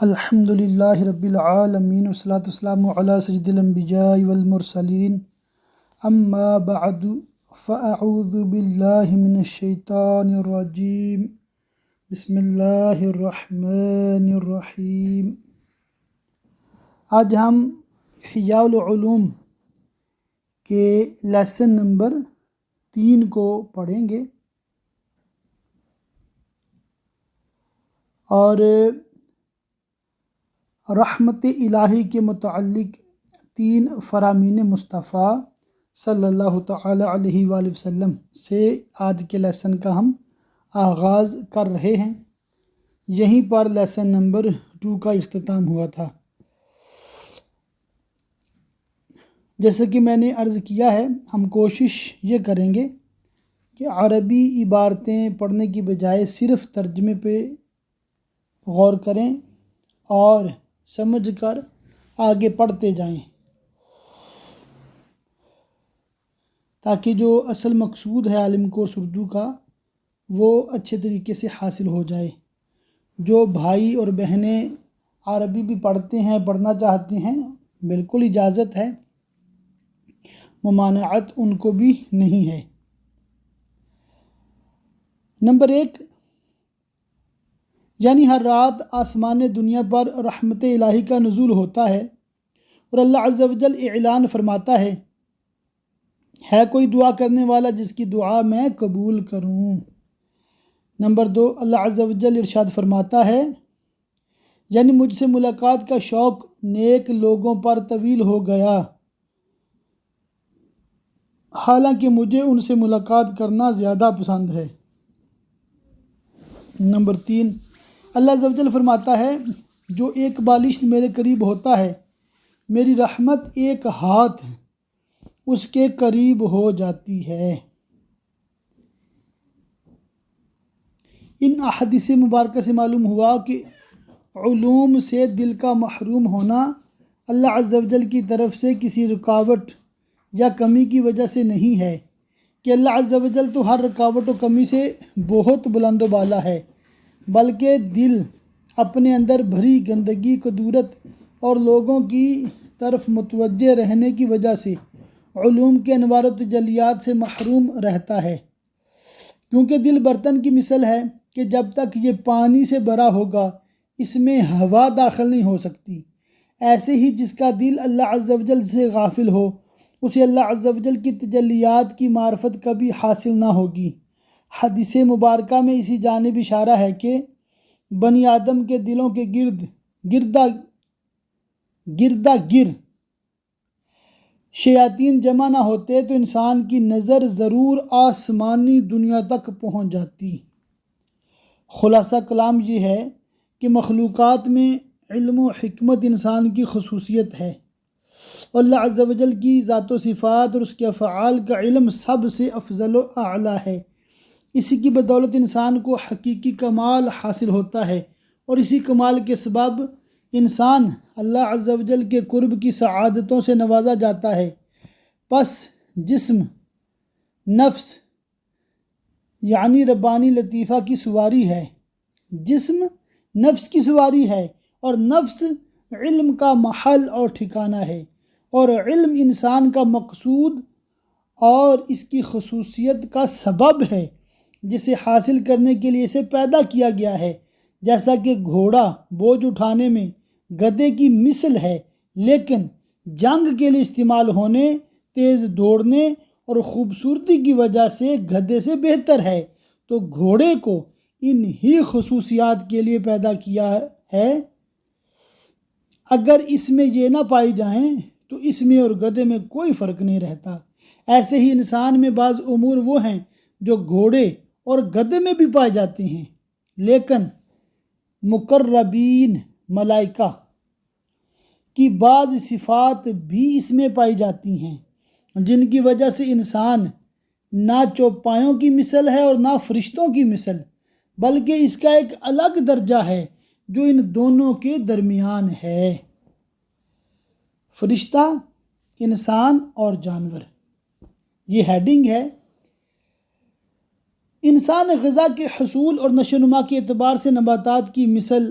الحمد للہ رب العالمین والصلاة والسلام علی سید الانبیاء والمرسلین اما بعد فاعوذ باللہ من الشیطان الرجیم بسم اللہ الرحمن الرحیم۔ آج ہم احیاء العلوم کے لیسن نمبر 3 کو پڑھیں گے اور رحمت الہی کے متعلق 3 فرامین مصطفیٰ صلی اللہ تعالی علیہ وآلہ وسلم سے آج کے لیسن کا ہم آغاز کر رہے ہیں۔ یہیں پر لیسن نمبر 2 کا اختتام ہوا تھا۔ جیسا کہ میں نے عرض کیا ہے، ہم کوشش یہ کریں گے کہ عربی عبارتیں پڑھنے کی بجائے صرف ترجمے پہ غور کریں اور سمجھ کر آگے پڑھتے جائیں، تاکہ جو اصل مقصود ہے عالم کورس اردو کا وہ اچھے طریقے سے حاصل ہو جائے۔ جو بھائی اور بہنیں عربی بھی پڑھتے ہیں، پڑھنا چاہتے ہیں، بالکل اجازت ہے، ممانعت ان کو بھی نہیں ہے۔ نمبر 1، یعنی ہر رات آسمان دنیا پر رحمت الہی کا نزول ہوتا ہے اور اللہ عز و جل اعلان فرماتا ہے کوئی دعا کرنے والا جس کی دعا میں قبول کروں۔ نمبر 2، اللہ عز و جل ارشاد فرماتا ہے، یعنی مجھ سے ملاقات کا شوق نیک لوگوں پر طویل ہو گیا، حالانکہ مجھے ان سے ملاقات کرنا زیادہ پسند ہے۔ نمبر 3، اللہ عز و جل فرماتا ہے، جو ایک بالشت میرے قریب ہوتا ہے میری رحمت ایک ہاتھ اس کے قریب ہو جاتی ہے۔ ان احادیث مبارکہ سے معلوم ہوا کہ علوم سے دل کا محروم ہونا اللہ عز و جل کی طرف سے کسی رکاوٹ یا کمی کی وجہ سے نہیں ہے، کہ اللہ عز و جل تو ہر رکاوٹ و کمی سے بہت بلند و بالا ہے، بلکہ دل اپنے اندر بھری گندگی، کدورت اور لوگوں کی طرف متوجہ رہنے کی وجہ سے علوم کے انوار و تجلیات سے محروم رہتا ہے، کیونکہ دل برتن کی مثل ہے کہ جب تک یہ پانی سے بھرا ہوگا اس میں ہوا داخل نہیں ہو سکتی۔ ایسے ہی جس کا دل اللہ عز و جل سے غافل ہو اسے اللہ عز و جل کی تجلیات کی معرفت کبھی حاصل نہ ہوگی۔ حدیث مبارکہ میں اسی جانب اشارہ ہے کہ بنی آدم کے دلوں کے گردا گر شیاطین جمع نہ ہوتے تو انسان کی نظر ضرور آسمانی دنیا تک پہنچ جاتی۔ خلاصہ کلام یہ ہے کہ مخلوقات میں علم و حکمت انسان کی خصوصیت ہے، اور اللہ عز و جل کی ذات و صفات اور اس کے افعال کا علم سب سے افضل و اعلیٰ ہے۔ اسی کی بدولت انسان کو حقیقی کمال حاصل ہوتا ہے، اور اسی کمال کے سبب انسان اللہ عز و جل کے قرب کی سعادتوں سے نوازا جاتا ہے۔ پس جسم نفس یعنی ربانی لطیفہ کی سواری ہے، جسم نفس کی سواری ہے، اور نفس علم کا محل اور ٹھکانہ ہے، اور علم انسان کا مقصود اور اس کی خصوصیت کا سبب ہے جسے حاصل کرنے کے لیے اسے پیدا کیا گیا ہے۔ جیسا کہ گھوڑا بوجھ اٹھانے میں گدھے کی مثل ہے، لیکن جنگ کے لیے استعمال ہونے، تیز دوڑنے اور خوبصورتی کی وجہ سے گدھے سے بہتر ہے، تو گھوڑے کو ان ہی خصوصیات کے لیے پیدا کیا ہے۔ اگر اس میں یہ نہ پائی جائیں تو اس میں اور گدھے میں کوئی فرق نہیں رہتا۔ ایسے ہی انسان میں بعض امور وہ ہیں جو گھوڑے اور گدھے میں بھی پائے جاتے ہیں، لیکن مقربین ملائکہ کی بعض صفات بھی اس میں پائی جاتی ہیں، جن کی وجہ سے انسان نہ چوپایوں کی مثل ہے اور نہ فرشتوں کی مثل، بلکہ اس کا ایک الگ درجہ ہے جو ان دونوں کے درمیان ہے۔ فرشتہ، انسان اور جانور، یہ ہیڈنگ ہے۔ انسان غذا کے حصول اور نشو و نما کے اعتبار سے نباتات کی مثل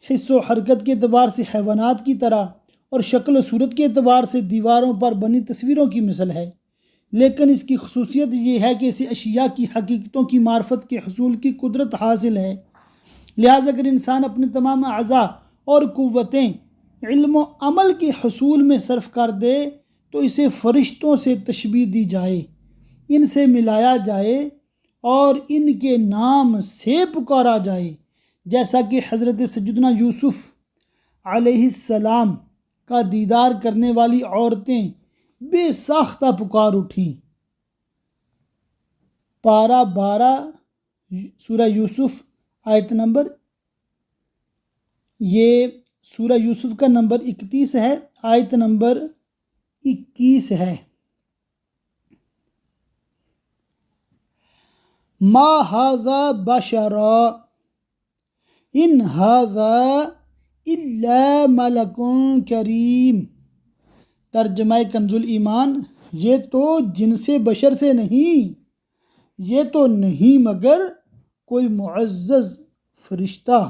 حص و حرکت کے اعتبار سے حیوانات کی طرح اور شکل و صورت کے اعتبار سے دیواروں پر بنی تصویروں کی مثل ہے، لیکن اس کی خصوصیت یہ ہے کہ اسے اشیاء کی حقیقتوں کی معرفت کے حصول کی قدرت حاصل ہے۔ لہٰذا اگر انسان اپنے تمام اعضاء اور قوتیں علم و عمل کے حصول میں صرف کر دے تو اسے فرشتوں سے تشبیہ دی جائے، ان سے ملایا جائے اور ان کے نام سے پکارا جائے، جیسا کہ حضرت سیدنا یوسف علیہ السلام کا دیدار کرنے والی عورتیں بے ساختہ پکار اٹھیں۔ پارہ 12 سورہ یوسف آیت نمبر، یہ سورہ یوسف کا نمبر 31 ہے، آیت نمبر 21 ہے۔ ما ھذا بشرا ان ھذا الا ملک کریم۔ ترجمہ کنز الایمان، یہ تو جن سے بشر سے نہیں، یہ تو نہیں مگر کوئی معزز فرشتہ۔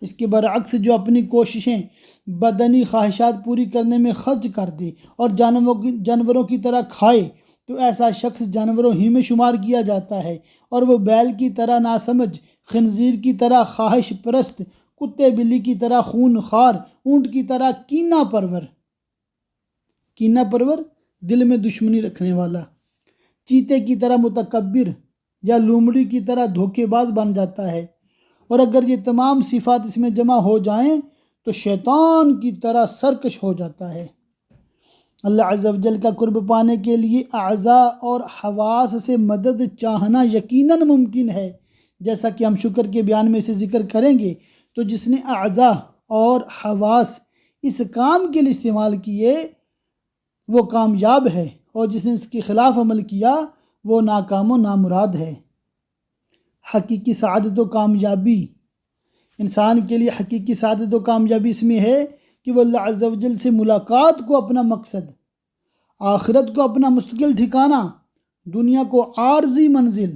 اس کے برعکس جو اپنی کوششیں بدنی خواہشات پوری کرنے میں خرچ کر دے اور جانوروں کی طرح کھائے تو ایسا شخص جانوروں ہی میں شمار کیا جاتا ہے، اور وہ بیل کی طرح ناسمجھ، خنزیر کی طرح خواہش پرست، کتے بلی کی طرح خون خوار، اونٹ کی طرح کینہ پرور دل میں دشمنی رکھنے والا، چیتے کی طرح متکبر یا لومڑی کی طرح دھوکے باز بن جاتا ہے۔ اور اگر یہ تمام صفات اس میں جمع ہو جائیں تو شیطان کی طرح سرکش ہو جاتا ہے۔ اللہ عز و جل کا قرب پانے کے لیے اعضاء اور حواس سے مدد چاہنا یقیناً ممکن ہے، جیسا کہ ہم شکر کے بیان میں اسے ذکر کریں گے۔ تو جس نے اعضاء اور حواس اس کام کے لیے استعمال کیے وہ کامیاب ہے، اور جس نے اس کے خلاف عمل کیا وہ ناکام و نامراد ہے۔ حقیقی سعادت و کامیابی، انسان کے لیے حقیقی سعادت و کامیابی اس میں ہے کہ وہ اللہ عز و جل سے ملاقات کو اپنا مقصد، آخرت کو اپنا مستقل ٹھکانہ، دنیا کو عارضی منزل،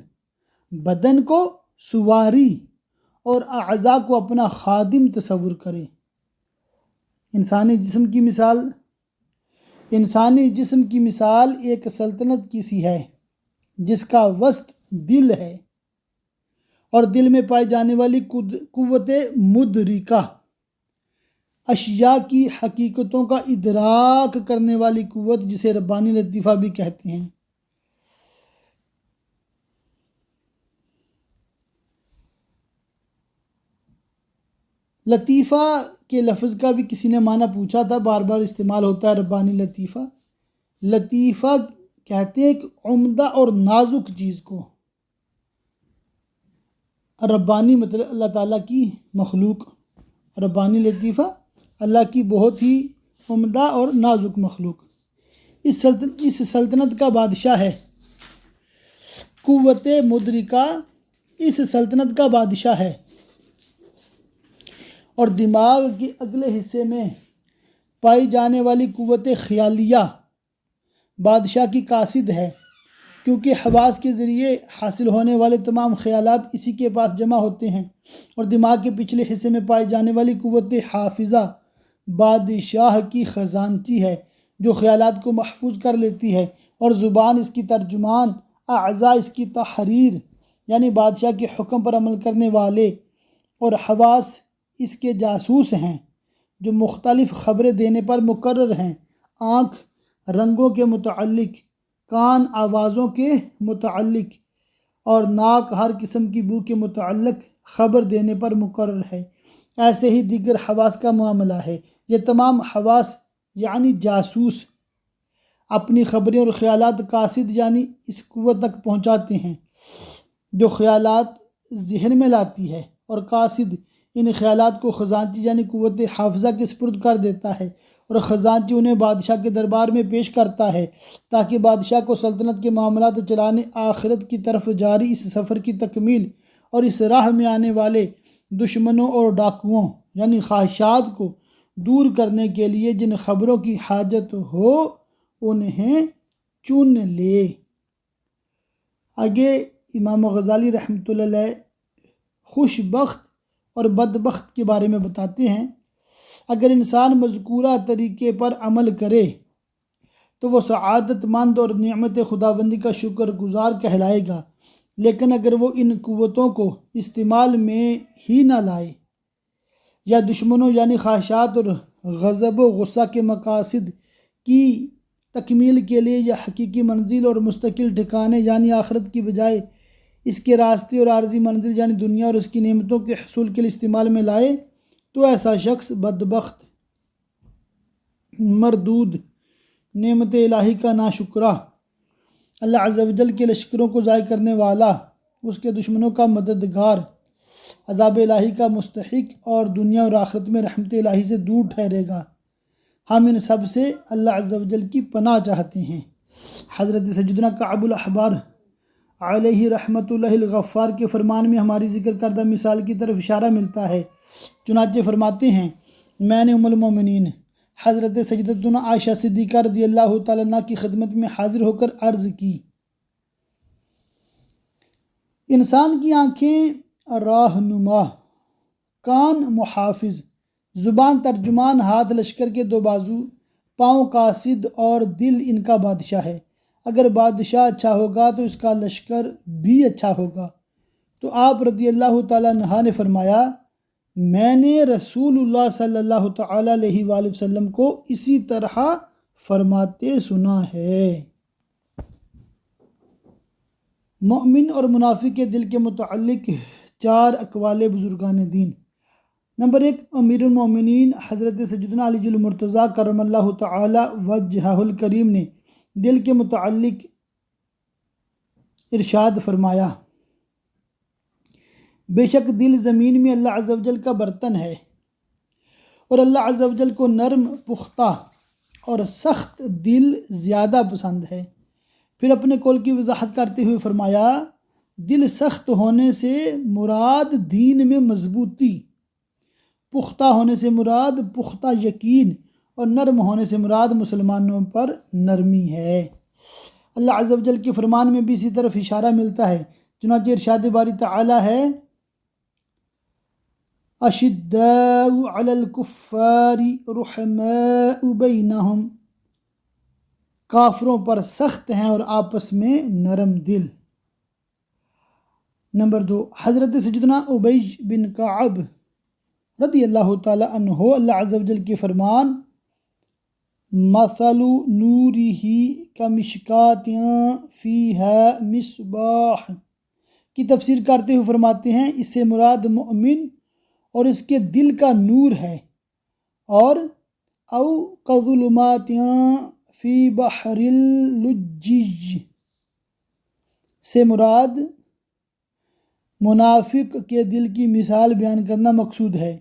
بدن کو سواری اور اعضاء کو اپنا خادم تصور کرے۔ انسانی جسم کی مثال ایک سلطنت کی سی ہے جس کا وسط دل ہے، اور دل میں پائی جانے والی قوت مدرکہ، اشیاء کی حقیقتوں کا ادراک کرنے والی قوت، جسے ربانی لطیفہ بھی کہتے ہیں۔ لطیفہ کے لفظ کا بھی کسی نے معنی پوچھا تھا، بار بار استعمال ہوتا ہے ربانی لطیفہ۔ لطیفہ کہتے ہیں ایک عمدہ اور نازک چیز کو۔ ربانی مطلب اللہ تعالیٰ کی مخلوق، ربانی لطیفہ اللہ کی بہت ہی عمدہ اور نازک مخلوق۔ اس سلطنت کا بادشاہ ہے، قوت مدرکہ اس سلطنت کا بادشاہ ہے، اور دماغ کے اگلے حصے میں پائی جانے والی قوت خیالیہ بادشاہ کی قاصد ہے، کیونکہ حواس کے ذریعے حاصل ہونے والے تمام خیالات اسی کے پاس جمع ہوتے ہیں، اور دماغ کے پچھلے حصے میں پائی جانے والی قوت حافظہ بادشاہ کی خزانچی ہے جو خیالات کو محفوظ کر لیتی ہے، اور زبان اس کی ترجمان، اعضاء اس کی تحریر یعنی بادشاہ کے حکم پر عمل کرنے والے، اور حواس اس کے جاسوس ہیں جو مختلف خبریں دینے پر مقرر ہیں۔ آنکھ رنگوں کے متعلق، کان آوازوں کے متعلق، اور ناک ہر قسم کی بو کے متعلق خبر دینے پر مقرر ہے۔ ایسے ہی دیگر حواس کا معاملہ ہے۔ یہ تمام حواس یعنی جاسوس اپنی خبریں اور خیالات قاصد یعنی اس قوت تک پہنچاتے ہیں جو خیالات ذہن میں لاتی ہے، اور قاصد ان خیالات کو خزانچی یعنی قوت حافظہ کے سپرد کر دیتا ہے، اور خزانچی انہیں بادشاہ کے دربار میں پیش کرتا ہے تاکہ بادشاہ کو سلطنت کے معاملات چلانے آخرت کی طرف جاری اس سفر کی تکمیل اور اس راہ میں آنے والے دشمنوں اور ڈاکوؤں یعنی خواہشات کو دور کرنے کے لیے جن خبروں کی حاجت ہو انہیں چن لے۔ آگے امام غزالی رحمۃ اللہ علیہ خوش بخت اور بدبخت کے بارے میں بتاتے ہیں۔ اگر انسان مذکورہ طریقے پر عمل کرے تو وہ سعادت مند اور نعمت خداوندی کا شکر گزار کہلائے گا، لیکن اگر وہ ان قوتوں کو استعمال میں ہی نہ لائے یا دشمنوں یعنی خواہشات اور غضب و غصہ کے مقاصد کی تکمیل کے لیے یا حقیقی منزل اور مستقل ٹھکانے یعنی آخرت کی بجائے اس کے راستے اور عارضی منزل یعنی دنیا اور اس کی نعمتوں کے حصول کے لیے استعمال میں لائے تو ایسا شخص بدبخت، مردود، نعمت الہی کا ناشکرہ، اللہ عز و جل کے لشکروں کو ضائع کرنے والا، اس کے دشمنوں کا مددگار، عذاب الہی کا مستحق اور دنیا اور آخرت میں رحمت الہی سے دور ٹھہرے گا۔ ہم ان سب سے اللہ عز و جل کی پناہ چاہتے ہیں۔ حضرت سیدنا کعب الاحبار علیہ رحمۃ اللہ الغفار کے فرمان میں ہماری ذکر کردہ مثال کی طرف اشارہ ملتا ہے۔ چنانچہ فرماتے ہیں، میں نے ام المومنین حضرت سیدتنا عائشہ صدیقہ رضی اللہ تعالیٰ عنہ کی خدمت میں حاضر ہو کر عرض کی، انسان کی آنکھیں راہنما، کان محافظ، زبان ترجمان، ہاتھ لشکر کے دو بازو، پاؤں قاصد اور دل ان کا بادشاہ ہے۔ اگر بادشاہ اچھا ہوگا تو اس کا لشکر بھی اچھا ہوگا۔ تو آپ رضی اللہ تعالیٰ عنہ نے فرمایا، میں نے رسول اللہ صلی اللہ تعالیٰ علیہ وآلہ وسلم کو اسی طرح فرماتے سنا ہے۔ مومن اور منافق کے دل کے متعلق 4 اقوال بزرگان دین۔ نمبر 1، امیر المومنین حضرت سیدنا علی المرتضیٰ کرم اللہ تعالی وجہہ الکریم نے دل کے متعلق ارشاد فرمایا، بے شک دل زمین میں اللہ عز و جل کا برتن ہے اور اللہ عز و جل کو نرم، پختہ اور سخت دل زیادہ پسند ہے۔ پھر اپنے قول کی وضاحت کرتے ہوئے فرمایا، دل سخت ہونے سے مراد دین میں مضبوطی، پختہ ہونے سے مراد پختہ یقین اور نرم ہونے سے مراد مسلمانوں پر نرمی ہے۔ اللہ عز و جل کے فرمان میں بھی اسی طرف اشارہ ملتا ہے۔ چنانچہ ارشاد باری تعالی ہے، اشداء علی الکفار رحماء بینہم، کافروں پر سخت ہیں اور آپس میں نرم دل۔ نمبر 2، حضرت سیدنا ابی بن کعب رضی اللہ تعالی عنہ اللہ عز و جل کے فرمان، مثل نورہ کمشکاۃ فیہا مصباح کی تفسیر کرتے ہوئے فرماتے ہیں، اس سے مراد مومن اور اس کے دل کا نور ہے، اور او کظلمات فی بحر اللجج سے مراد منافق کے دل کی مثال بیان کرنا مقصود ہے۔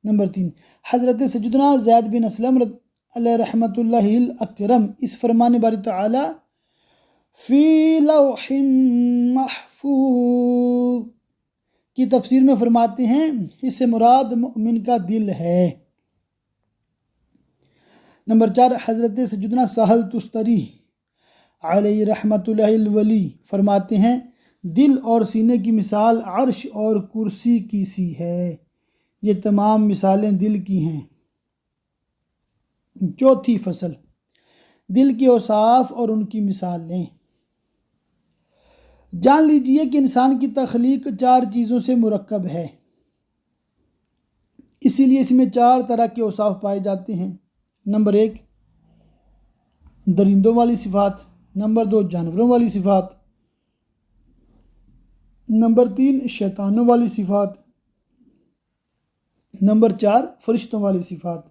نمبر 3، حضرت سیدنا زید بن اسلم علیہ رحمۃ اللہ الاکرم اس فرمان باری تعالی فی لوح محفوظ کی تفسیر میں فرماتے ہیں، اس سے مراد مومن کا دل ہے۔ نمبر 4، حضرت سیدنا سہل تستری علیہ رحمۃ اللہ الولی فرماتے ہیں، دل اور سینے کی مثال عرش اور کرسی کی سی ہے۔ یہ تمام مثالیں دل کی ہیں۔ 4تھی فصل، دل کے اوصاف اور ان کی مثالیں۔ جان لیجئے کہ انسان کی تخلیق 4 چیزوں سے مرکب ہے، اسی لیے اس میں 4 طرح کے اوصاف پائے جاتے ہیں۔ نمبر 1، درندوں والی صفات۔ نمبر 2، جانوروں والی صفات۔ نمبر 3، شیطانوں والی صفات۔ نمبر 4، فرشتوں والی صفات۔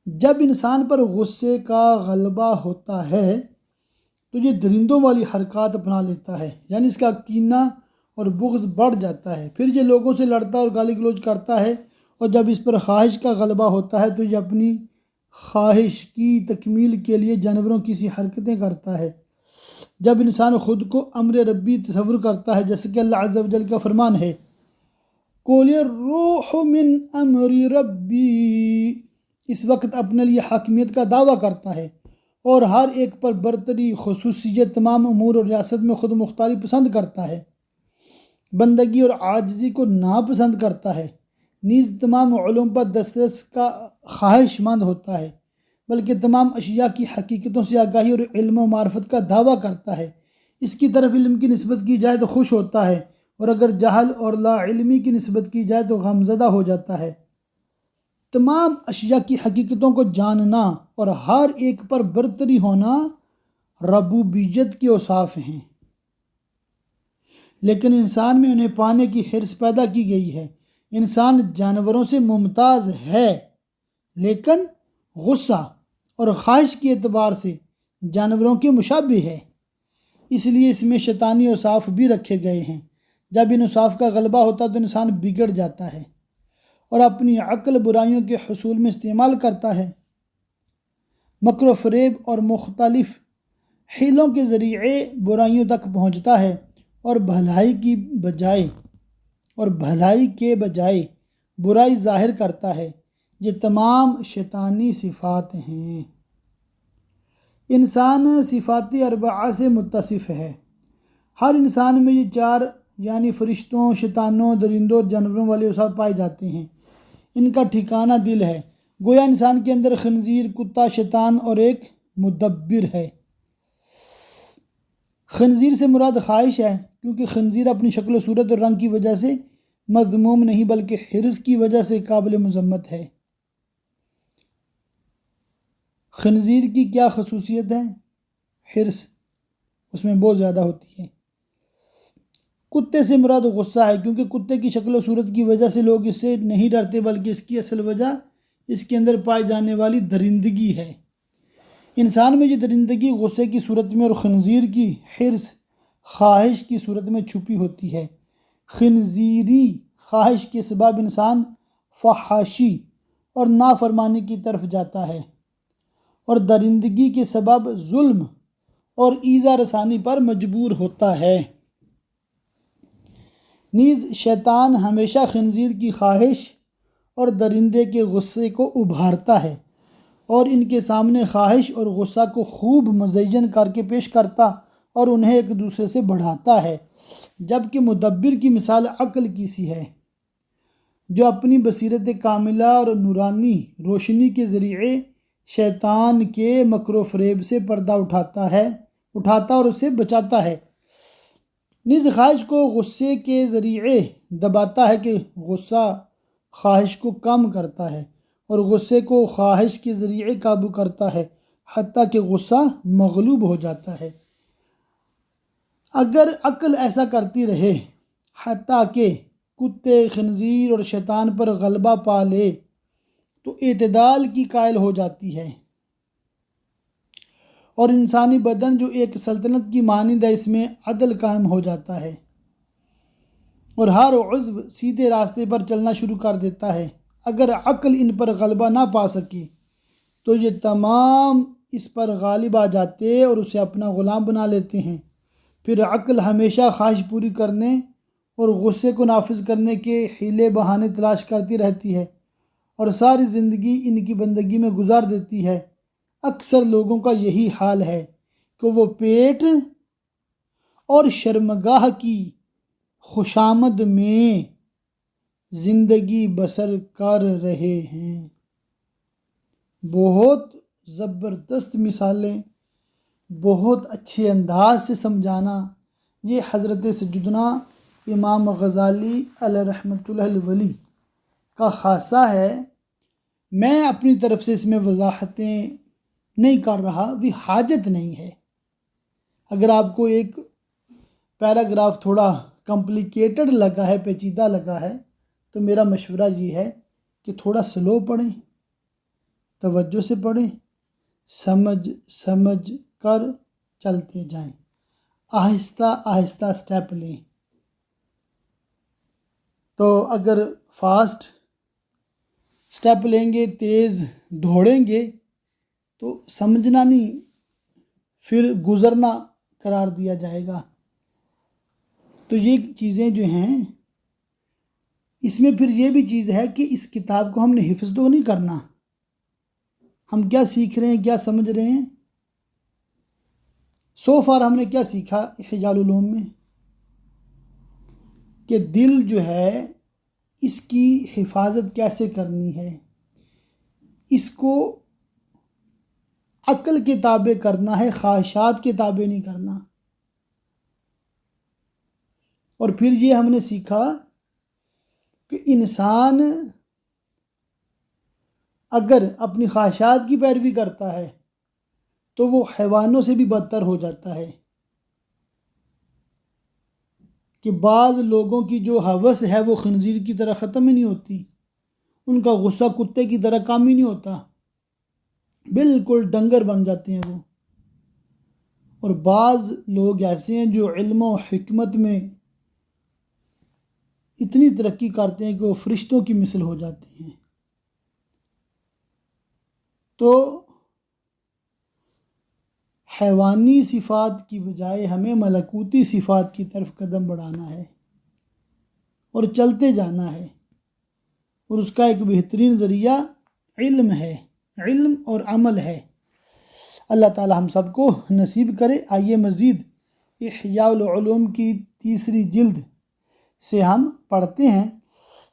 جب انسان پر غصے کا غلبہ ہوتا ہے تو یہ درندوں والی حرکات اپنا لیتا ہے، یعنی اس کا کینہ اور بغض بڑھ جاتا ہے۔ پھر یہ لوگوں سے لڑتا اور گالی گلوچ کرتا ہے، اور جب اس پر خواہش کا غلبہ ہوتا ہے تو یہ اپنی خواہش کی تکمیل کے لیے جانوروں کی سی حرکتیں کرتا ہے۔ جب انسان خود کو امر ربی تصور کرتا ہے، جیسے کہ اللہ عز و جل کا فرمان ہے، قُلِ الرُّوحُ مِنْ أَمْرِ رَبِّي، اس وقت اپنے لیے حاکمیت کا دعویٰ کرتا ہے اور ہر ایک پر برتری، خصوصیت، تمام امور اور ریاست میں خود مختاری پسند کرتا ہے، بندگی اور عاجزی کو ناپسند کرتا ہے، نیز تمام علوم پر دسترس کا خواہش مند ہوتا ہے، بلکہ تمام اشیاء کی حقیقتوں سے آگاہی اور علم و معرفت کا دعویٰ کرتا ہے۔ اس کی طرف علم کی نسبت کی جائے تو خوش ہوتا ہے، اور اگر جہل اور لا علمی کی نسبت کی جائے تو غمزدہ ہو جاتا ہے۔ تمام اشیاء کی حقیقتوں کو جاننا اور ہر ایک پر برتری ہونا ربوبیت کے اوصاف ہیں، لیکن انسان میں انہیں پانے کی حرص پیدا کی گئی ہے۔ انسان جانوروں سے ممتاز ہے، لیکن غصہ اور خواہش کے اعتبار سے جانوروں کے مشابہ ہے، اس لیے اس میں شیطانی اوصاف بھی رکھے گئے ہیں۔ جب ان اوصاف کا غلبہ ہوتا ہے تو انسان بگڑ جاتا ہے اور اپنی عقل برائیوں کے حصول میں استعمال کرتا ہے۔ مکر و فریب اور مختلف حیلوں کے ذریعے برائیوں تک پہنچتا ہے اور بھلائی کے بجائے برائی ظاہر کرتا ہے۔ یہ تمام شیطانی صفات ہیں۔ انسان صفات اربعہ سے متصف ہے۔ ہر انسان میں یہ چار یعنی فرشتوں، شیطانوں، درندوں اور جانوروں والے اوصاف پائے جاتے ہیں۔ ان کا ٹھکانہ دل ہے۔ گویا انسان کے اندر خنزیر، کتا، شیطان اور ایک مدبر ہے۔ خنزیر سے مراد خواہش ہے، کیونکہ خنزیر اپنی شکل و صورت اور رنگ کی وجہ سے مذموم نہیں بلکہ حرص کی وجہ سے قابل مذمت ہے۔ خنزیر کی کیا خصوصیت ہے؟ حرص اس میں بہت زیادہ ہوتی ہے۔ کتے سے مراد غصہ ہے، کیونکہ کتے کی شکل و صورت کی وجہ سے لوگ اس سے نہیں ڈرتے بلکہ اس کی اصل وجہ اس کے اندر پائی جانے والی درندگی ہے۔ انسان میں یہ درندگی غصے کی صورت میں اور خنزیر کی حرص خواہش کی صورت میں چھپی ہوتی ہے۔ خنزیری خواہش کے سبب انسان فحاشی اور نافرمانی کی طرف جاتا ہے، اور درندگی کے سبب ظلم اور ایذا رسانی پر مجبور ہوتا ہے۔ نیز شیطان ہمیشہ خنزیر کی خواہش اور درندے کے غصے کو ابھارتا ہے اور ان کے سامنے خواہش اور غصہ کو خوب مزین کر کے پیش کرتا اور انہیں ایک دوسرے سے بڑھاتا ہے، جبکہ مدبر کی مثال عقل کی سی ہے، جو اپنی بصیرت کاملہ اور نورانی روشنی کے ذریعے شیطان کے مکر و فریب سے پردہ اٹھاتا اور اسے بچاتا ہے۔ نیز خواہش کو غصے کے ذریعے دباتا ہے کہ غصہ خواہش کو کم کرتا ہے، اور غصے کو خواہش کے ذریعے قابو کرتا ہے حتیٰ کہ غصہ مغلوب ہو جاتا ہے۔ اگر عقل ایسا کرتی رہے حتیٰ کہ کتے، خنزیر اور شیطان پر غلبہ پا لے تو اعتدال کی قائل ہو جاتی ہے، اور انسانی بدن جو ایک سلطنت کی مانند ہے اس میں عدل قائم ہو جاتا ہے اور ہر عضو سیدھے راستے پر چلنا شروع کر دیتا ہے۔ اگر عقل ان پر غلبہ نہ پا سکے تو یہ تمام اس پر غالب آ جاتے اور اسے اپنا غلام بنا لیتے ہیں۔ پھر عقل ہمیشہ خواہش پوری کرنے اور غصے کو نافذ کرنے کے حیلے بہانے تلاش کرتی رہتی ہے اور ساری زندگی ان کی بندگی میں گزار دیتی ہے۔ اکثر لوگوں کا یہی حال ہے کہ وہ پیٹ اور شرمگاہ کی خوشامد میں زندگی بسر کر رہے ہیں۔ بہت زبردست مثالیں، بہت اچھے انداز سے سمجھانا یہ حضرت سیدنا امام غزالی علیہ رحمۃ اللہ الولی کا خاصہ ہے۔ میں اپنی طرف سے اس میں وضاحتیں نہیں کر رہا، بھی حاجت نہیں ہے۔ اگر آپ کو ایک پیراگراف تھوڑا کمپلیکیٹڈ لگا ہے، پیچیدہ لگا ہے، تو میرا مشورہ یہ ہے کہ تھوڑا سلو پڑھیں، توجہ سے پڑھیں، سمجھ کر چلتے جائیں، آہستہ آہستہ سٹیپ لیں۔ تو اگر فاسٹ سٹیپ لیں گے، تیز دوڑیں گے تو سمجھنا نہیں، پھر گزرنا قرار دیا جائے گا۔ تو یہ چیزیں جو ہیں، اس میں پھر یہ بھی چیز ہے کہ اس کتاب کو ہم نے حفظ تو نہیں کرنا، ہم کیا سیکھ رہے ہیں، کیا سمجھ رہے ہیں۔ سو فار ہم نے کیا سیکھا احیاء العلوم میں، کہ دل جو ہے اس کی حفاظت کیسے کرنی ہے، اس کو عقل کے تابع کرنا ہے، خواہشات کے تابع نہیں کرنا۔ اور پھر یہ ہم نے سیکھا کہ انسان اگر اپنی خواہشات کی پیروی کرتا ہے تو وہ حیوانوں سے بھی بدتر ہو جاتا ہے، کہ بعض لوگوں کی جو ہوس ہے وہ خنزیر کی طرح ختم ہی نہیں ہوتی، ان کا غصہ کتے کی طرح کام ہی نہیں ہوتا، بالکل ڈنگر بن جاتے ہیں وہ۔ اور بعض لوگ ایسے ہیں جو علم و حکمت میں اتنی ترقی کرتے ہیں کہ وہ فرشتوں کی مثل ہو جاتے ہیں۔ تو حیوانی صفات کی بجائے ہمیں ملکوتی صفات کی طرف قدم بڑھانا ہے اور چلتے جانا ہے، اور اس کا ایک بہترین ذریعہ علم ہے، علم اور عمل ہے۔ اللہ تعالی ہم سب کو نصیب کرے۔ آئیے مزید احیاء العلوم کی 3 جلد سے ہم پڑھتے ہیں،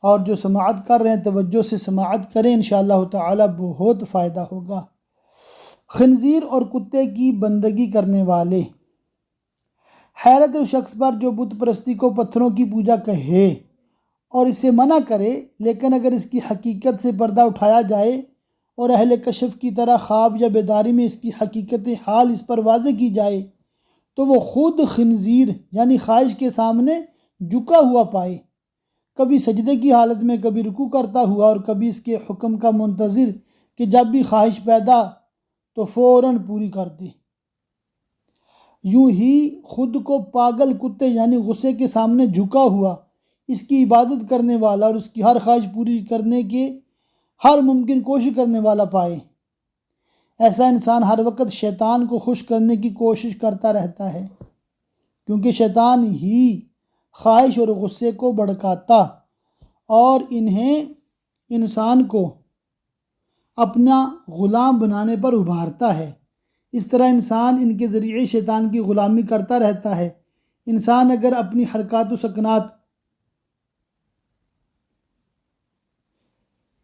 اور جو سماعت کر رہے ہیں توجہ سے سماعت کریں، انشاءاللہ تعالی بہت فائدہ ہوگا۔ خنزیر اور کتے کی بندگی کرنے والے، حیرت اس شخص پر جو بت پرستی کو پتھروں کی پوجا کہے اور اسے منع کرے، لیکن اگر اس کی حقیقت سے پردہ اٹھایا جائے اور اہل کشف کی طرح خواب یا بیداری میں اس کی حقیقت حال اس پر واضح کی جائے تو وہ خود خنزیر یعنی خواہش کے سامنے جھکا ہوا پائے، کبھی سجدے کی حالت میں، کبھی رکوع کرتا ہوا، اور کبھی اس کے حکم کا منتظر کہ جب بھی خواہش پیدا تو فوراً پوری کر دے۔ یوں ہی خود کو پاگل کتے یعنی غصے کے سامنے جھکا ہوا، اس کی عبادت کرنے والا اور اس کی ہر خواہش پوری کرنے کے ہر ممکن کوشش کرنے والا پائے۔ ایسا انسان ہر وقت شیطان کو خوش کرنے کی کوشش کرتا رہتا ہے، کیونکہ شیطان ہی خواہش اور غصے کو بھڑکاتا اور انہیں انسان کو اپنا غلام بنانے پر ابھارتا ہے۔ اس طرح انسان ان کے ذریعے شیطان کی غلامی کرتا رہتا ہے۔ انسان اگر اپنی حرکات و سکنات،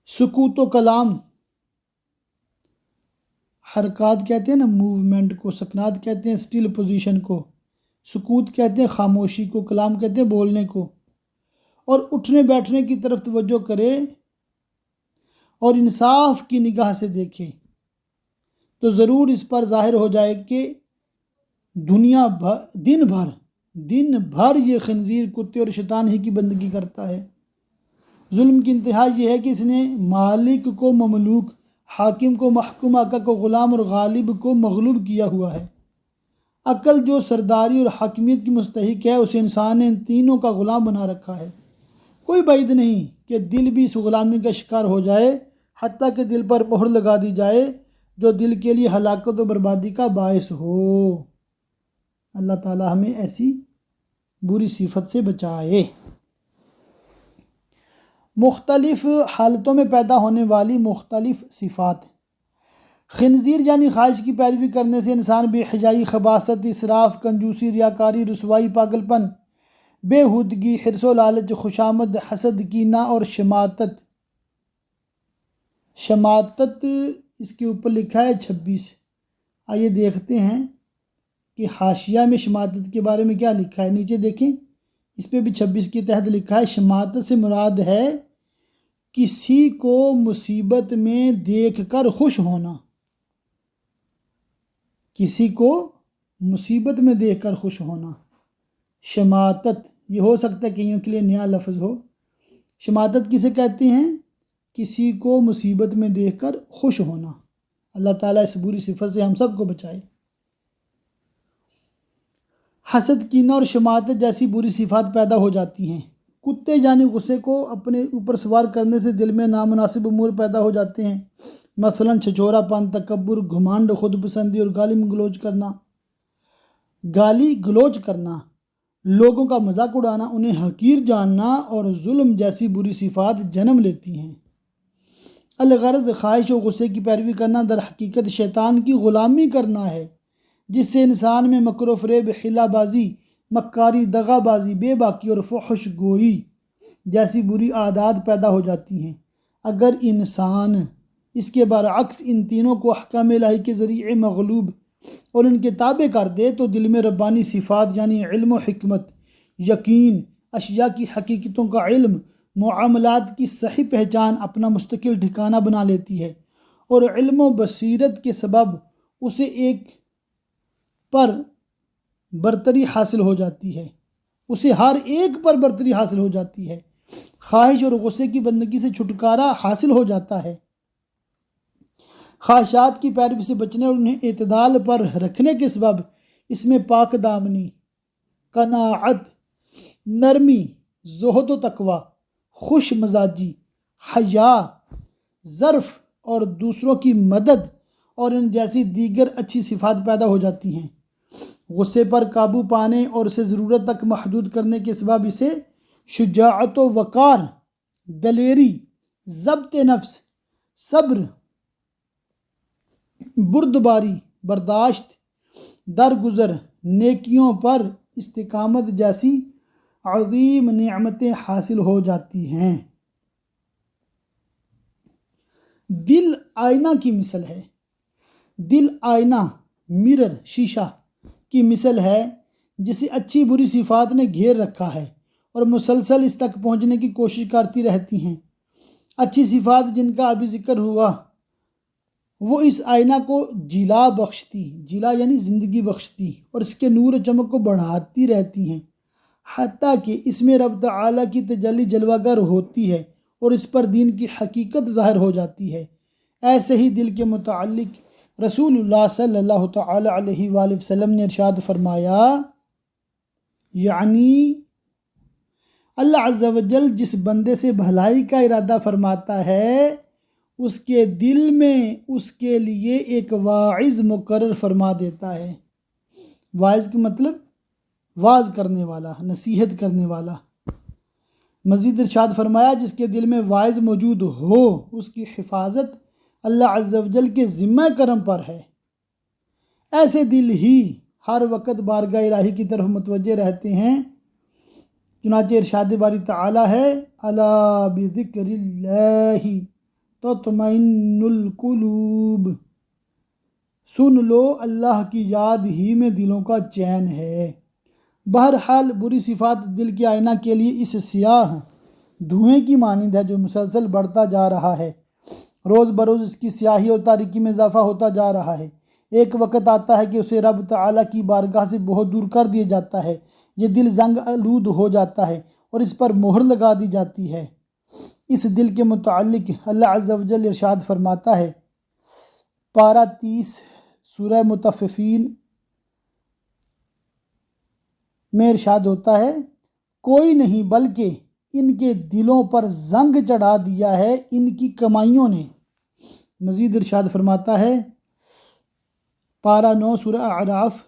سکوت و کلام، حرکات کہتے ہیں نا موومنٹ کو، سکنات کہتے ہیں اسٹل پوزیشن کو، سکوت کہتے ہیں خاموشی کو، کلام کہتے ہیں بولنے کو، اور اٹھنے بیٹھنے کی طرف توجہ کرے اور انصاف کی نگاہ سے دیکھے، تو ضرور اس پر ظاہر ہو جائے کہ دن بھر یہ خنزیر، کتے اور شیطان ہی کی بندگی کرتا ہے۔ ظلم کی انتہا یہ ہے کہ اس نے مالک کو مملوک، حاکم کو محکوم، آقا کو غلام اور غالب کو مغلوب کیا ہوا ہے۔ عقل جو سرداری اور حاکمیت کی مستحق ہے، اسے انسان نے ان تینوں کا غلام بنا رکھا ہے۔ کوئی بعید نہیں کہ دل بھی اس غلامی کا شکار ہو جائے، حتیٰ کہ دل پر مہر لگا دی جائے جو دل کے لیے ہلاکت و بربادی کا باعث ہو۔ اللہ تعالی ہمیں ایسی بری صفت سے بچائے۔ مختلف حالتوں میں پیدا ہونے والی مختلف صفات۔ خنزیر یعنی خواہش کی پیروی کرنے سے انسان بے حیائی، خباثت، اسراف، کنجوسی، ریاکاری، رسوائی، پاگل پن، بے ہودگی، حرص و لالچ، خوشامد، حسد، کینہ اور شماتت اس کے اوپر لکھا ہے 26۔ آئیے دیکھتے ہیں کہ حاشیہ میں شماتت کے بارے میں کیا لکھا ہے۔ نیچے دیکھیں، اس پہ بھی 26 کے تحت لکھا ہے، شماتت سے مراد ہے کسی کو مصیبت میں دیکھ کر خوش ہونا۔ کسی کو مصیبت میں دیکھ کر خوش ہونا شماتت، یہ ہو سکتا ہے کئیوں کے لیے نیا لفظ ہو۔ شماتت کسے کہتے ہیں؟ کسی کو مصیبت میں دیکھ کر خوش ہونا۔ اللہ تعالیٰ اس بری صفت سے ہم سب کو بچائے۔ حسد، کینہ اور شماتت جیسی بری صفات پیدا ہو جاتی ہیں۔ کتے یعنی غصے کو اپنے اوپر سوار کرنے سے دل میں نامناسب امور پیدا ہو جاتے ہیں، مثلاً چھچورا پن، تکبر، گھمنڈ، خود پسندی اور گالی گلوچ کرنا، لوگوں کا مذاق اڑانا، انہیں حقیر جاننا اور ظلم جیسی بری صفات جنم لیتی ہیں۔ الغرض خواہش و غصے کی پیروی کرنا در حقیقت شیطان کی غلامی کرنا ہے، جس سے انسان میں مکر و فریب، حیلہ بازی، مکاری، دغا بازی، بے باکی اور فحش گوئی جیسی بری عادات پیدا ہو جاتی ہیں۔ اگر انسان اس کے برعکس ان تینوں کو احکام الہی کے ذریعے مغلوب اور ان کے تابع کر دے تو دل میں ربانی صفات یعنی علم و حکمت، یقین، اشیاء کی حقیقتوں کا علم، معاملات کی صحیح پہچان اپنا مستقل ٹھکانہ بنا لیتی ہے، اور علم و بصیرت کے سبب اسے ایک پر برتری حاصل ہو جاتی ہے، اسے ہر ایک پر برتری حاصل ہو جاتی ہے، خواہش اور غصے کی بندگی سے چھٹکارا حاصل ہو جاتا ہے، خواہشات کی پیروی سے بچنے اور انہیں اعتدال پر رکھنے کے سبب اس میں پاک دامنی، قناعت، نرمی، زہد و تقوی، خوش مزاجی، حیا، ظرف اور دوسروں کی مدد اور ان جیسی دیگر اچھی صفات پیدا ہو جاتی ہیں۔ غصے پر قابو پانے اور اسے ضرورت تک محدود کرنے کے سبب اسے شجاعت و وقار، دلیری، ضبط نفس، صبر، بردباری، برداشت، درگزر، نیکیوں پر استقامت جیسی عظیم نعمتیں حاصل ہو جاتی ہیں۔ دل آئینہ کی مثل ہے۔ دل آئینہ، مرر، شیشہ کی مثل ہے جسے اچھی بری صفات نے گھیر رکھا ہے اور مسلسل اس تک پہنچنے کی کوشش کرتی رہتی ہیں۔ اچھی صفات جن کا ابھی ذکر ہوا وہ اس آئینہ کو جلا بخشتی، جلا یعنی زندگی بخشتی، اور اس کے نور و چمک کو بڑھاتی رہتی ہیں، حتیٰ کہ اس میں رب تعالیٰ کی تجلی جلوہ گر ہوتی ہے اور اس پر دین کی حقیقت ظاہر ہو جاتی ہے۔ ایسے ہی دل کے متعلق رسول اللہ صلی اللہ تعالی علیہ وآلہ وسلم نے ارشاد فرمایا، یعنی اللہ عز و جل جس بندے سے بھلائی کا ارادہ فرماتا ہے اس کے دل میں اس کے لیے ایک واعظ مقرر فرما دیتا ہے۔ واعظ کا مطلب واعظ کرنے والا، نصیحت کرنے والا۔ مزید ارشاد فرمایا، جس کے دل میں واعظ موجود ہو اس کی حفاظت اللہ عز و جل کے ذمہ کرم پر ہے۔ ایسے دل ہی ہر وقت بارگاہ الہی کی طرف متوجہ رہتے ہیں۔ چنانچہ ارشاد باری تعالی ہے، الا بذکر اللہ تطمئن القلوب، سن لو اللہ کی یاد ہی میں دلوں کا چین ہے۔ بہرحال بری صفات دل کے آئینہ کے لیے اس سیاہ دھوئیں کی مانند ہے جو مسلسل بڑھتا جا رہا ہے۔ روز بروز اس کی سیاہی اور تاریکی میں اضافہ ہوتا جا رہا ہے۔ ایک وقت آتا ہے کہ اسے رب تعالیٰ کی بارگاہ سے بہت دور کر دیا جاتا ہے، یہ دل زنگ آلود ہو جاتا ہے اور اس پر مہر لگا دی جاتی ہے۔ اس دل کے متعلق اللہ عز و جل ارشاد فرماتا ہے، پارہ 30 سورہ مطففین میں ارشاد ہوتا ہے، کوئی نہیں بلکہ ان کے دلوں پر زنگ چڑھا دیا ہے ان کی کمائیوں نے۔ مزید ارشاد فرماتا ہے پارہ 9 سورہ اعراف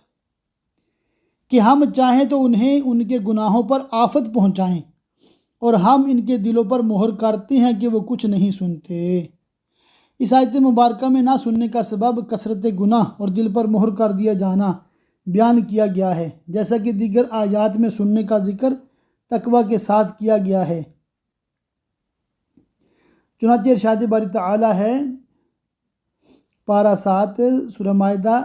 کہ ہم چاہیں تو انہیں ان کے گناہوں پر آفت پہنچائیں اور ہم ان کے دلوں پر مہر کرتے ہیں کہ وہ کچھ نہیں سنتے۔ اس آیت مبارکہ میں نہ سننے کا سبب کثرت گناہ اور دل پر مہر کر دیا جانا بیان کیا گیا ہے، جیسا کہ دیگر آیات میں سننے کا ذکر تقوی کے ساتھ کیا گیا ہے۔ چنانچہ ارشاد باری تعالی ہے پارہ 7 سورہ مائدہ،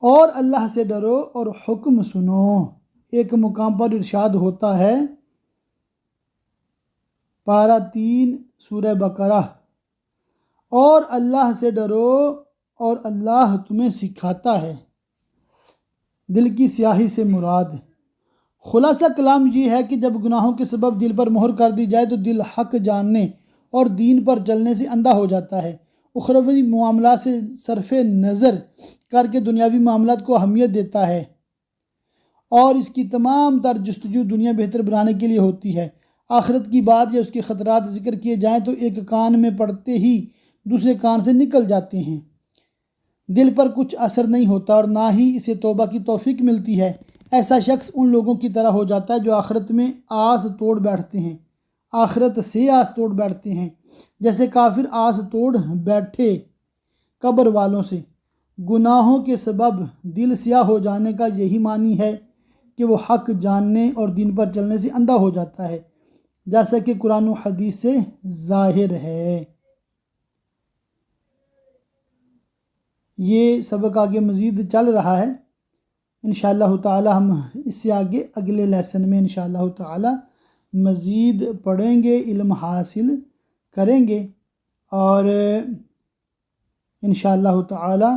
اور اللہ سے ڈرو اور حکم سنو۔ ایک مقام پر ارشاد ہوتا ہے پارہ 3 سورہ بقرہ، اور اللہ سے ڈرو اور اللہ تمہیں سکھاتا ہے۔ دل کی سیاہی سے مراد خلاصہ کلام یہ ہے کہ جب گناہوں کے سبب دل پر مہر کر دی جائے تو دل حق جاننے اور دین پر چلنے سے اندھا ہو جاتا ہے، اخروی معاملات سے صرف نظر کر کے دنیاوی معاملات کو اہمیت دیتا ہے، اور اس کی تمام تر جستجو دنیا بہتر بنانے کے لیے ہوتی ہے۔ آخرت کی بات یا اس کے خطرات ذکر کیے جائیں تو ایک کان میں پڑتے ہی دوسرے کان سے نکل جاتے ہیں، دل پر کچھ اثر نہیں ہوتا اور نہ ہی اسے توبہ کی توفیق ملتی ہے۔ ایسا شخص ان لوگوں کی طرح ہو جاتا ہے جو آخرت میں آس توڑ بیٹھتے ہیں، آخرت سے آس توڑ بیٹھتے ہیں، جیسے کافر آس توڑ بیٹھے قبر والوں سے۔ گناہوں کے سبب دل سیاہ ہو جانے کا یہی معنی ہے کہ وہ حق جاننے اور دین پر چلنے سے اندھا ہو جاتا ہے۔ جیسا کہ قرآن و حدیث سے ظاہر ہے۔ یہ سبق آگے مزید چل رہا ہے، انشاءاللہ تعالی ہم اس سے آگے اگلے لیسن میں انشاءاللہ تعالی مزید پڑھیں گے، علم حاصل کریں گے، اور انشاءاللہ تعالی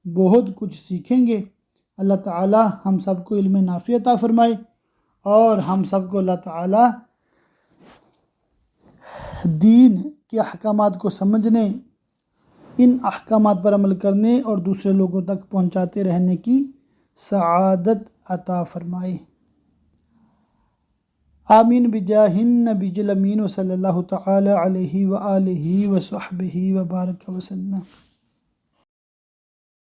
بہت کچھ سیکھیں گے۔ اللہ تعالی ہم سب کو علم نافع عطا فرمائے، اور ہم سب کو اللہ تعالی دین کے احکامات کو سمجھنے، ان احکامات پر عمل کرنے اور دوسرے لوگوں تک پہنچاتے رہنے کی سعادت عطا فرمائے۔ آمین بجاہ النبی الامین، وصلی اللہ تعالی علیہ وآلہ وصحبہ وبارک وسلم۔